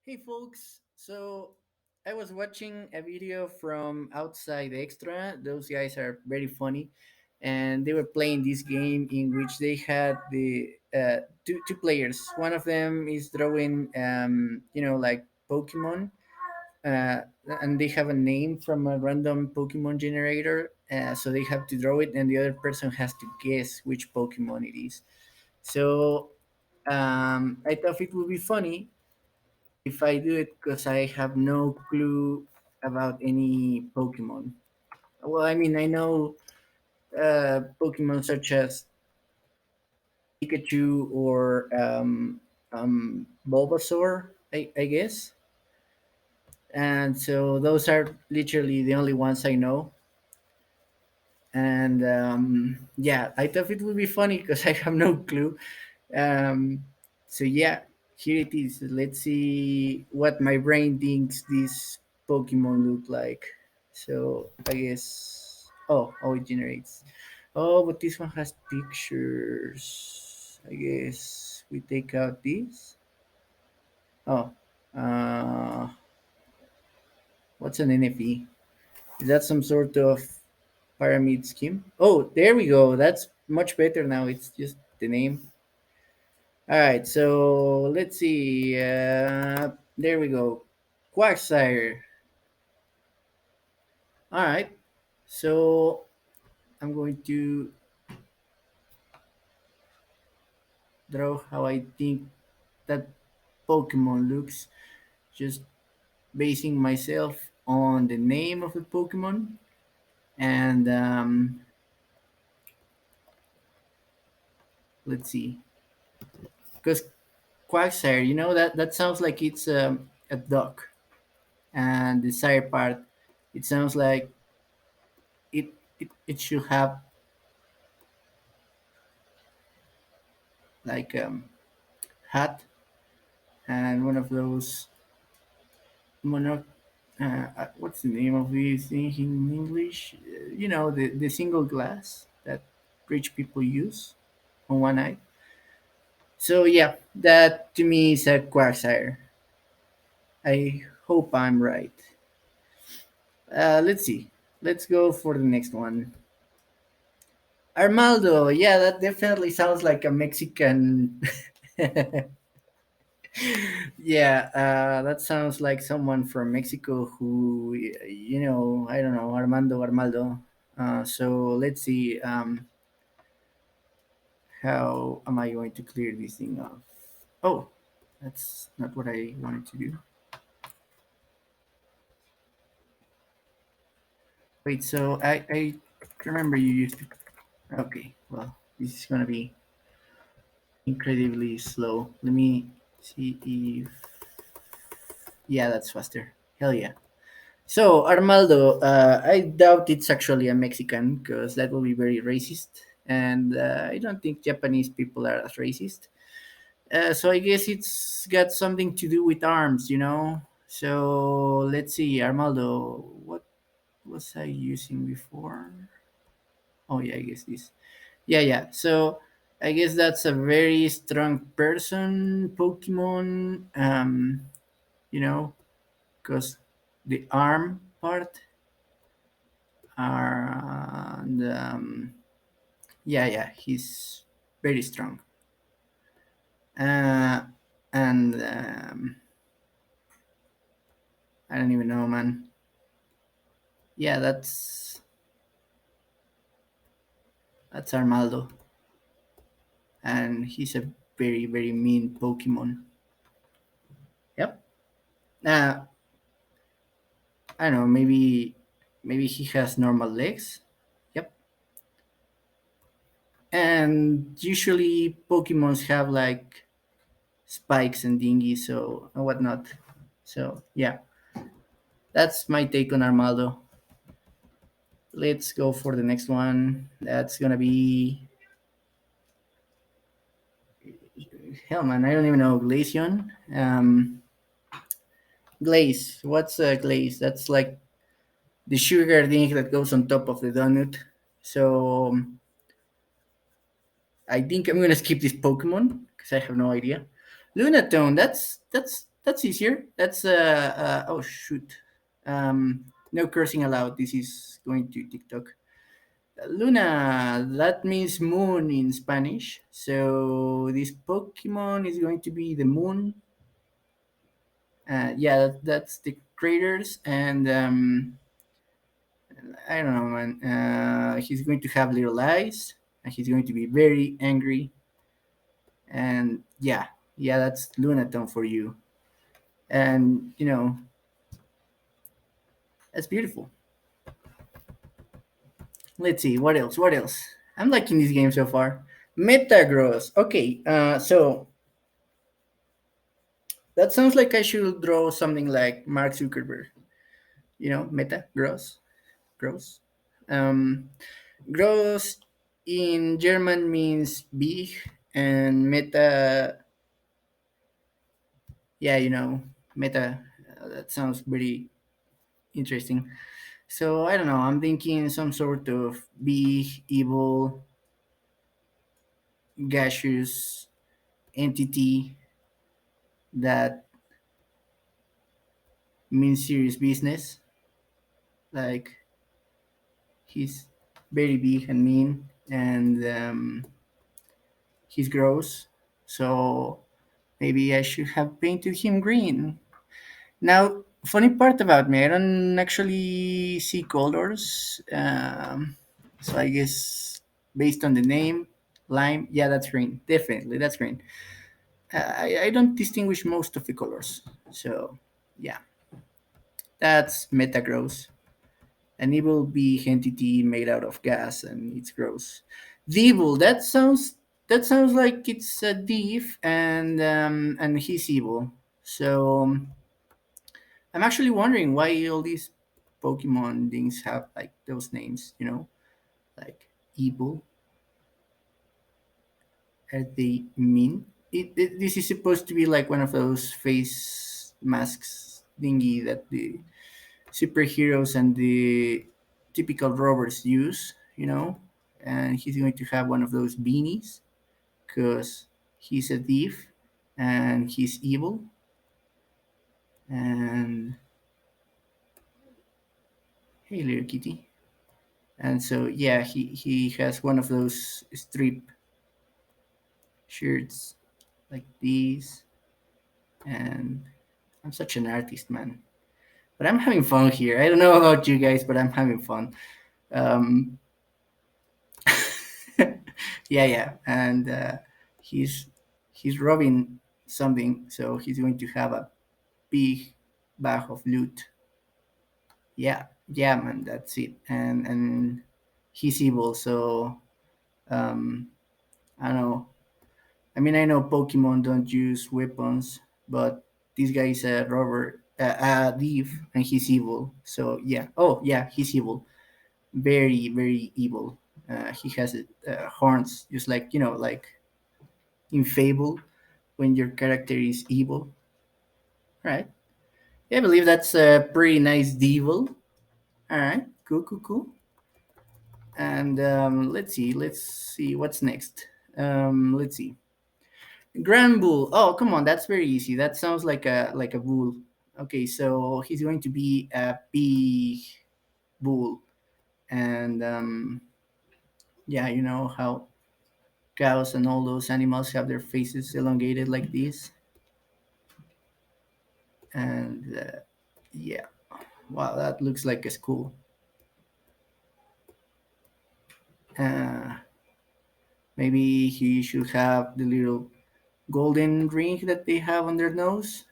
Hey folks, so I was watching a video from Outside Extra. Those guys are very funny, and they were playing this game in which they had the two players. One of them is drawing, like Pokemon, uh, and they have a name from a random Pokemon generator. So they have to draw it, and the other person has to guess which Pokemon it is. So I thought it would be funny if I do it because I have no clue about any Pokemon. Well, I mean, I know Pokemon such as Pikachu or Bulbasaur, I guess. And so those are literally the only ones I know. And yeah, I thought it would be funny because I have no clue. Um, so yeah, here it is. Let's see what my brain thinks this Pokemon look like. So I guess. Oh, it generates. Oh, but this one has pictures. I guess we take out this. Oh, uh, what's an NFE? Is that some sort of pyramid scheme? Oh, there we go. That's much better now. It's just the name. All right, so let's see. There we go. Quagsire. All right, so I'm going to draw how I think that Pokemon looks, just basing myself on the name of the Pokemon. And let's see, because Quagsire, that sounds like it's a duck, and the sire part, it sounds like it should have like hat and one of those mono. What's the name of this thing in English? The single glass that rich people use on one eye. So yeah, that to me is a quagsire. I hope I'm right. Let's see. Let's go for the next one. Armaldo. Yeah, that definitely sounds like a Mexican. Yeah, that sounds like someone from Mexico who, I don't know, Armaldo. So let's see. How am I going to clear this thing off? Oh, that's not what I wanted to do. Wait, so I remember you used to. Okay, well, this is gonna be incredibly slow. Let me see if. Yeah, that's faster. Hell yeah. So, Armaldo, I doubt it's actually a Mexican because that will be very racist. And I don't think Japanese people are as racist. So, I guess it's got something to do with arms. So, let's see, Armaldo, what was I using before? Oh, yeah, I guess this. Yeah, yeah. So, I guess that's a very strong person, Pokemon, you know, because the arm part. And yeah, yeah, he's very strong. uh, and I don't even know, man. Yeah, that's Armaldo, and he's a very very mean Pokemon. Yep. uh, I don't know, maybe he has normal legs. Yep. And usually Pokemons have like spikes and dinghies, so and whatnot. So yeah, that's my take on Armaldo. Let's go for the next one. That's gonna be hell, man. I don't even know Glaceon. Glaze. What's a glaze? That's like the sugar thing that goes on top of the donut. So I think I'm gonna skip this Pokemon because I have no idea. Lunatone. That's That's easier. That's oh shoot. No cursing allowed. This is going to TikTok. Luna, that means moon in Spanish. So this Pokemon is going to be the moon. Yeah, that's the craters, and I don't know, man. He's going to have little eyes, and he's going to be very angry. And yeah, yeah, that's Lunaton for you. And that's beautiful. Let's see what else. What else? I'm liking this game so far. Metagross. Okay, so that sounds like I should draw something like Mark Zuckerberg. Meta, gross. Um, gross in German means big, and meta, yeah, meta. That sounds pretty interesting. So I don't know. I'm thinking some sort of big, evil, gaseous entity that means serious business. Like he's very big and mean, and he's gross. So maybe I should have painted him green. Now, funny part about me, I don't actually see colors. So I guess based on the name, lime, yeah, that's green. Definitely, that's green. I don't distinguish most of the colors. So, yeah, that's Metagross. An evil bee entity made out of gas, and it's gross. Devil, that sounds like it's a thief, and he's evil. So I'm actually wondering why all these Pokemon things have like those names. Like evil. Are they mean? This is supposed to be like one of those face masks thingy that the superheroes and the typical robbers use. And he's going to have one of those beanies because he's a thief and he's evil. And hey, little kitty. And so, yeah, he has one of those strip shirts like these. And I'm such an artist, man. But I'm having fun here. I don't know about you guys, but I'm having fun. Um, yeah, yeah, and he's he's robbing something, so he's going to have a big bag of loot. Yeah, yeah, man, that's it. And he's evil, so um, I don't know. I mean, I know Pokemon don't use weapons, but this guy is a robber, a thief, and he's evil. So yeah. Oh yeah, he's evil. Very, very evil. He has horns, just like like in Fable, when your character is evil, right? Yeah, I believe that's a pretty nice devil. All right, cool, cool, cool. And let's see what's next. Let's see. Grand Bull. Oh, come on, that's very easy. That sounds like a bull. Okay, so he's going to be a big bull, and yeah, you know how cows and all those animals have their faces elongated like this, and yeah, wow, that looks like a school. Uh, Maybe he should have the little golden ring that they have on their nose,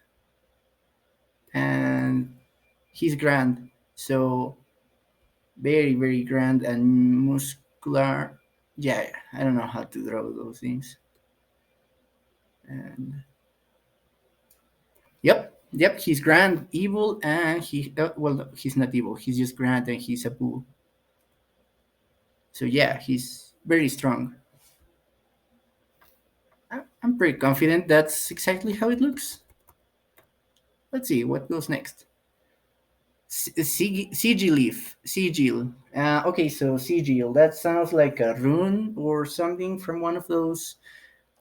and he's grand. So very, very grand and muscular. Yeah, I don't know how to draw those things. And yep, he's grand, evil, and well, he's not evil. He's just grand, and he's a bull. So yeah, he's very strong. I'm pretty confident that's exactly how it looks. Let's see what goes next. Sigil. Okay, so sigil. That sounds like a rune or something from one of those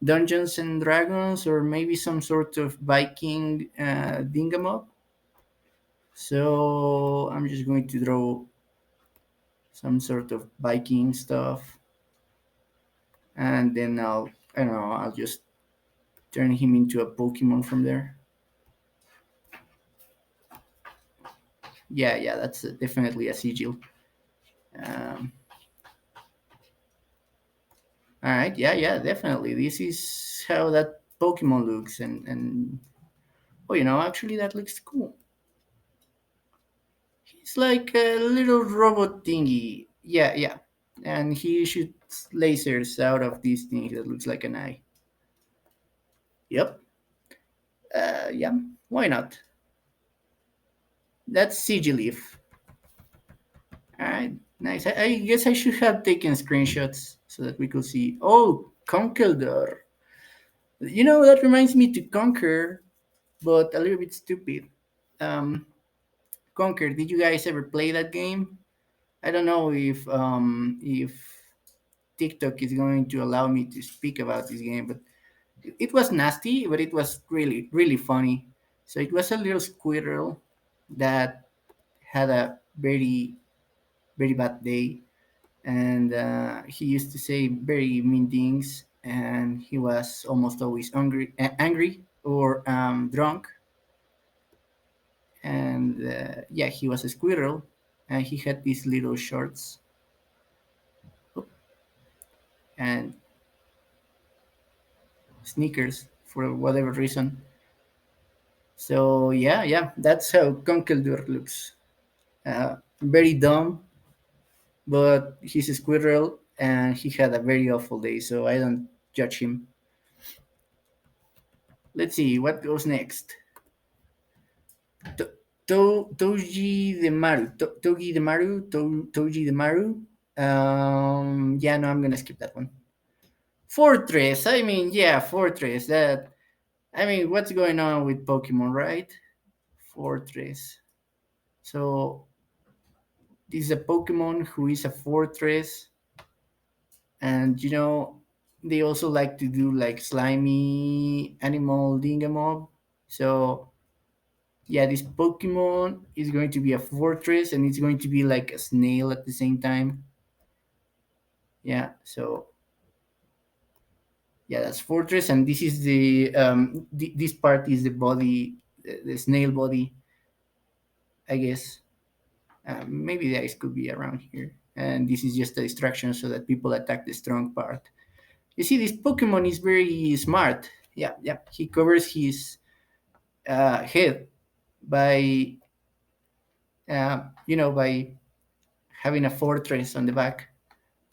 Dungeons and Dragons, or maybe some sort of Viking dingamob. So I'm just going to draw some sort of Viking stuff, and then I don't know, I'll just turn him into a Pokemon from there. Yeah, yeah, that's definitely a sigil. Um, all right, yeah, yeah, definitely. This is how that Pokemon looks, and oh, actually, that looks cool. He's like a little robot thingy. Yeah, yeah, and he shoots lasers out of this thing that looks like an eye. Yep. Yeah. Why not? That's Sigilif. All right. Nice. I guess I should have taken screenshots so that we could see. Oh, Conkeldor. That reminds me to Conquer, but a little bit stupid. Um, Conquer. Did you guys ever play that game? I don't know if TikTok is going to allow me to speak about this game, but it was nasty, but it was really really funny. So it was a little squirrel that had a very very bad day, and he used to say very mean things, and he was almost always angry or drunk, and yeah, he was a squirrel, and he had these little shorts and sneakers for whatever reason. So yeah, yeah, that's how Conkeldurr looks. Very dumb, but he's a squirrel, and he had a very awful day. So I don't judge him. Let's see what goes next. Toji the Maru. Togi the Maru. Toji the Maru. Yeah, no, I'm gonna skip that one. Fortress. I mean, yeah, Fortress. I mean, what's going on with Pokemon, right? Fortress. So this is a Pokemon who is a fortress, and they also like to do like slimy animal dingamob. So yeah, this Pokemon is going to be a fortress, and it's going to be like a snail at the same time. Yeah, so yeah, that's fortress, and this is this part is the body, the snail body, I guess. Maybe the eyes could be around here, and this is just a distraction so that people attack the strong part. You see, this Pokemon is very smart. Yeah, yeah, he covers his head by by having a fortress on the back,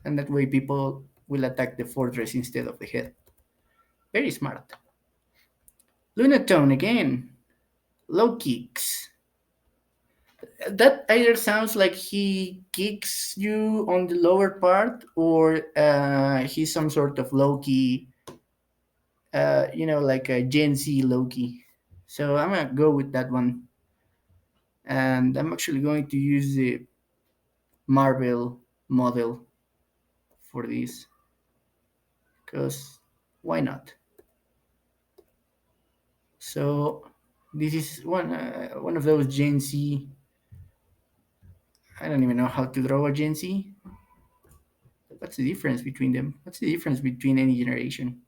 and that way people will attack the fortress instead of the head. Very smart. Lunatone again. Low kicks. That either sounds like he kicks you on the lower part, or he's some sort of Loki, like a Gen Z Loki. So I'm gonna go with that one, and I'm actually going to use the Marvel model for this, because why not? So this is one of those Gen Z. I don't even know how to draw a Gen Z. What's the difference between them? What's the difference between any generation?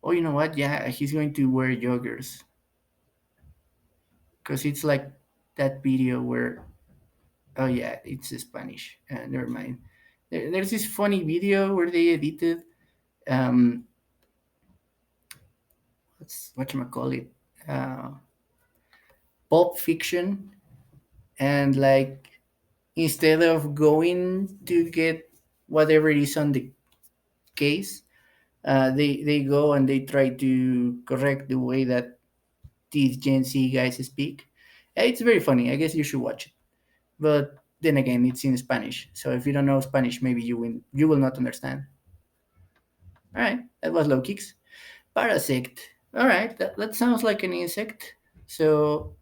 Oh, you know what? Yeah, he's going to wear joggers, because it's like that video where, oh yeah, it's Spanish. Never mind. There's this funny video where they edited what you call it, uh, pulp fiction, and like instead of going to get whatever is on the case, they go and they try to correct the way that these Gen Z guys speak. It's very funny. I guess you should watch it. But then again, it's in Spanish, so if you don't know Spanish, maybe you will not understand. All right, that was low kicks. Parasect. All right, that sounds like an insect. So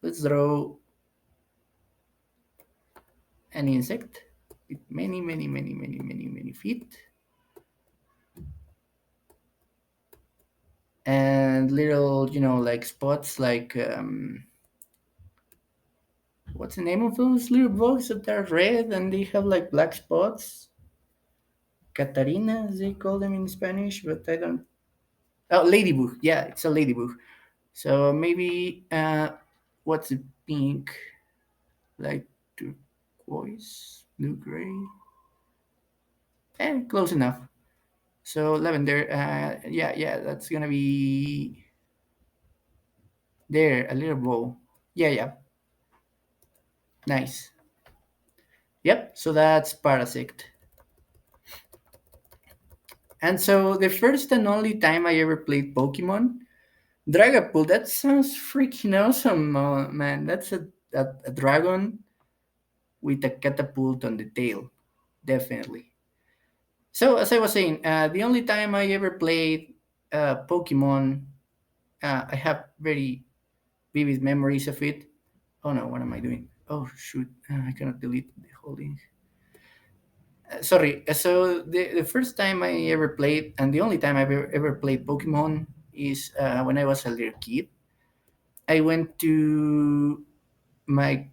let's draw an insect. with many, many, many, many, many, many feet, and little, like spots, like what's the name of those little bugs that are red and they have like black spots? Catarinas, they call them in Spanish, but I don't. Oh, ladybug. Yeah, it's a ladybug. So maybe what's the pink? Like turquoise, blue gray. Close enough. So lavender. Yeah, yeah, that's gonna be there. A little bow. Yeah, yeah, nice. Yep. So that's Parasect. And so the first and only time I ever played Pokemon, Dragapult. That sounds freaking awesome, man. That's a dragon with a catapult on the tail, definitely. So as I was saying, the only time I ever played Pokemon, I have very vivid memories of it. Oh no, what am I doing? Oh shoot, I cannot delete the whole thing. Sorry. So the first time I ever played, and the only time I ever played Pokemon is when I was a little kid. I went to my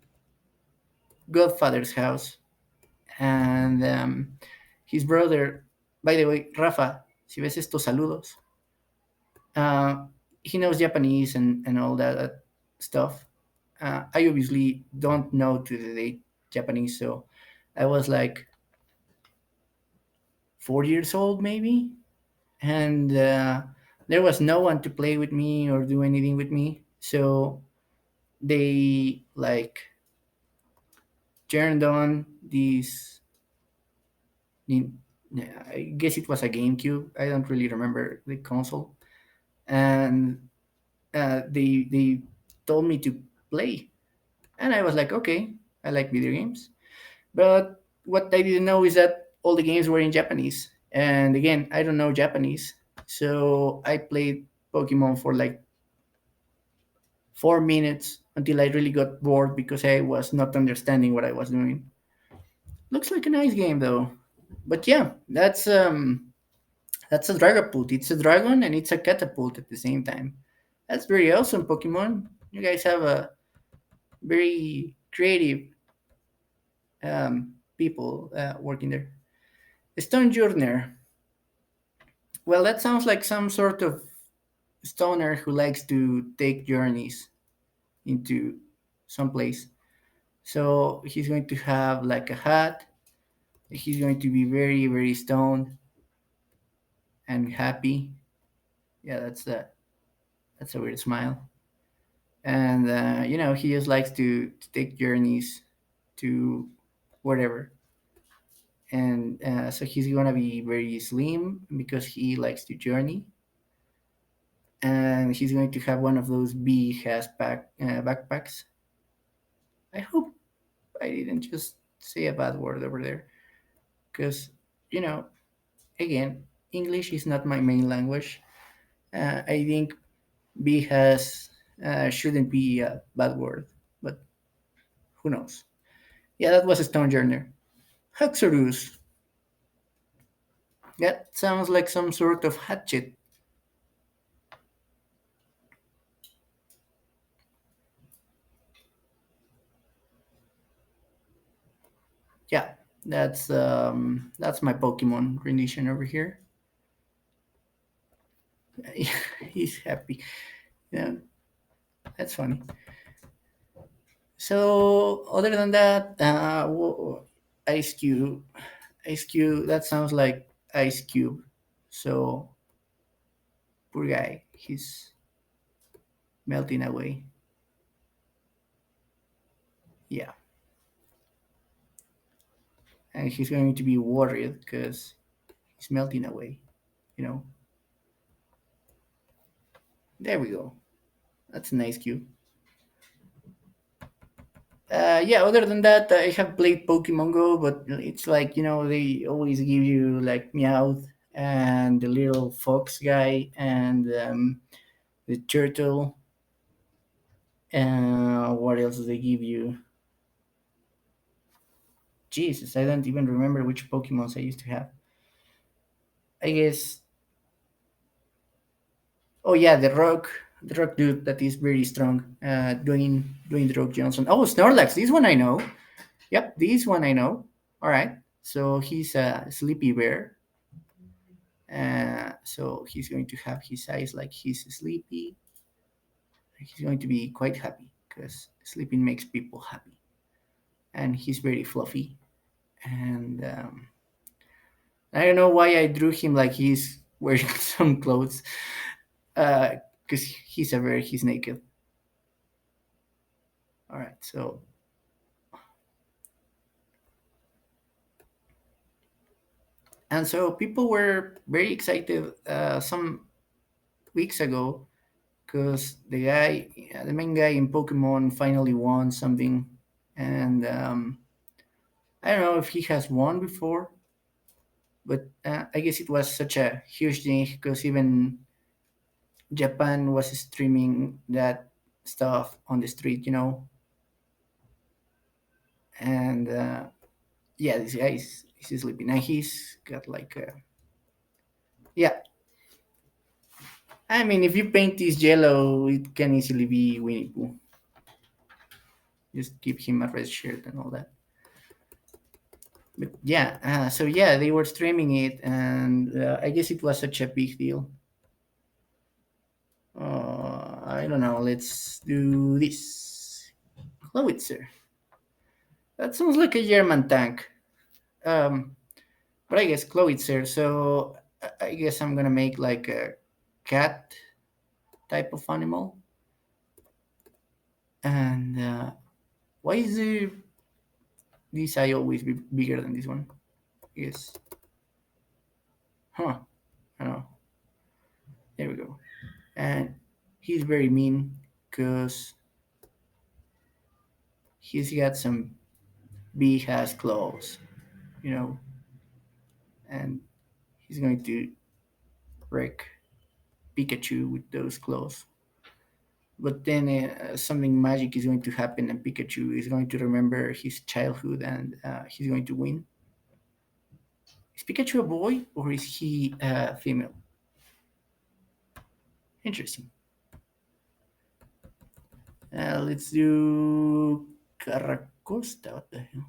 godfather's house, and his brother. By the way, Rafa, si ves estos saludos, uh, he knows Japanese and all that stuff. I obviously don't know to the date Japanese, so I was like 4 years old maybe, and there was no one to play with me or do anything with me. So they like turned on this. I guess it was a GameCube. I don't really remember the console, and they told me to play, and I was like, okay, I like video games. But what I didn't know is that all the games were in Japanese. And again, I don't know Japanese. So I played Pokemon for like 4 minutes until I really got bored because I was not understanding what I was doing. Looks like a nice game though. But yeah, that's a Dragapult. It's a dragon and it's a catapult at the same time. That's very awesome, Pokemon. You guys have a very creative people working there. Stone Journer. Well, that sounds like some sort of stoner who likes to take journeys into some place. So he's going to have like a hat. He's going to be very, very stoned and happy. Yeah, that's a weird smile. And he just likes to take journeys to wherever. And so he's gonna be very slim because he likes to journey, and he's going to have one of those bee has backpacks. I hope I didn't just say a bad word over there, because you know, again, English is not my main language. I think bee has shouldn't be a bad word, but who knows? Yeah, that was a stone journey. Haxorus. That sounds like some sort of hatchet. Yeah, that's my Pokemon rendition over here. He's happy. Yeah, that's funny. So other than that, Ice Cube, Ice Cube. That sounds like Ice Cube. So poor guy, he's melting away. Yeah, and he's going to be worried because he's melting away. You know. There we go. That's a nice cube. Yeah, other than that, I have played Pokemon Go, but it's like, they always give you like Meowth and the little fox guy and the turtle. What else do they give you? Jesus, I don't even remember which Pokemons I used to have. I guess. Oh yeah, the rock dude that is very strong. Doing the Rock Johnson. Oh, Snorlax. This one I know. Yep, this one I know. All right. So he's a sleepy bear. So he's going to have his eyes like he's sleepy. He's going to be quite happy because sleeping makes people happy. And he's very fluffy. And I don't know why I drew him like he's wearing some clothes. Because he's a bear, he's naked. All right. So people were very excited some weeks ago because the main guy in Pokemon, finally won something, and I don't know if he has won before, but I guess it was such a huge thing because even Japan was streaming that stuff on the street, and yeah, this guy is sleeping, and he's got like a yeah. I mean, if you paint this yellow, it can easily be Winnie Pooh. Just give him a red shirt and all that. But yeah, so yeah, they were streaming it, and I guess it was such a big deal. I don't know. Let's do this. Clowitzer. That sounds like a German tank. Um, but I guess Clowitzer. So I guess I'm gonna make like a cat type of animal. And why is this eye always bigger than this one? Yes. Huh. I don't know. There we go. And he's very mean because he's got some big ass claws, you know, and he's going to wreck Pikachu with those claws. But then something magic is going to happen, and Pikachu is going to remember his childhood, and he's going to win. Is Pikachu a boy or is he female? Interesting. Let's do Caracosta. What the hell?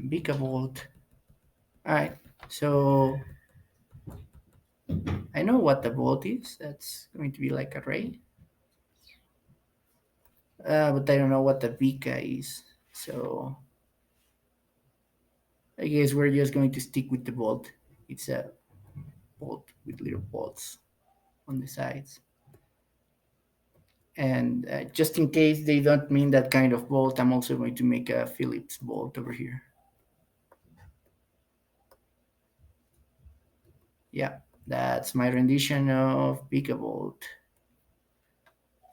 Bigavolt. All right. So I know what the volt is. That's going to be like a ray. But I don't know what the Vika is. So I guess we're just going to stick with the bolt. It's a bolt with little bolts on the sides. And just in case they don't mean that kind of bolt, I'm also going to make a Phillips bolt over here. Yeah, that's my rendition of Vika bolt.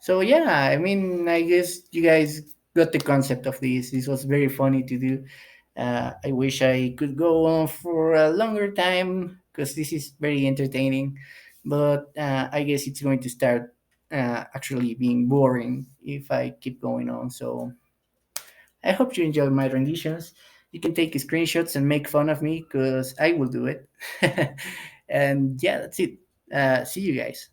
So yeah, I mean, I guess you guys got the concept of this. This was very funny to do. I wish I could go on for a longer time because this is very entertaining, but I guess it's going to start actually being boring if I keep going on. So I hope you enjoy my renditions. You can take screenshots and make fun of me because I will do it. And yeah, that's it. See you guys.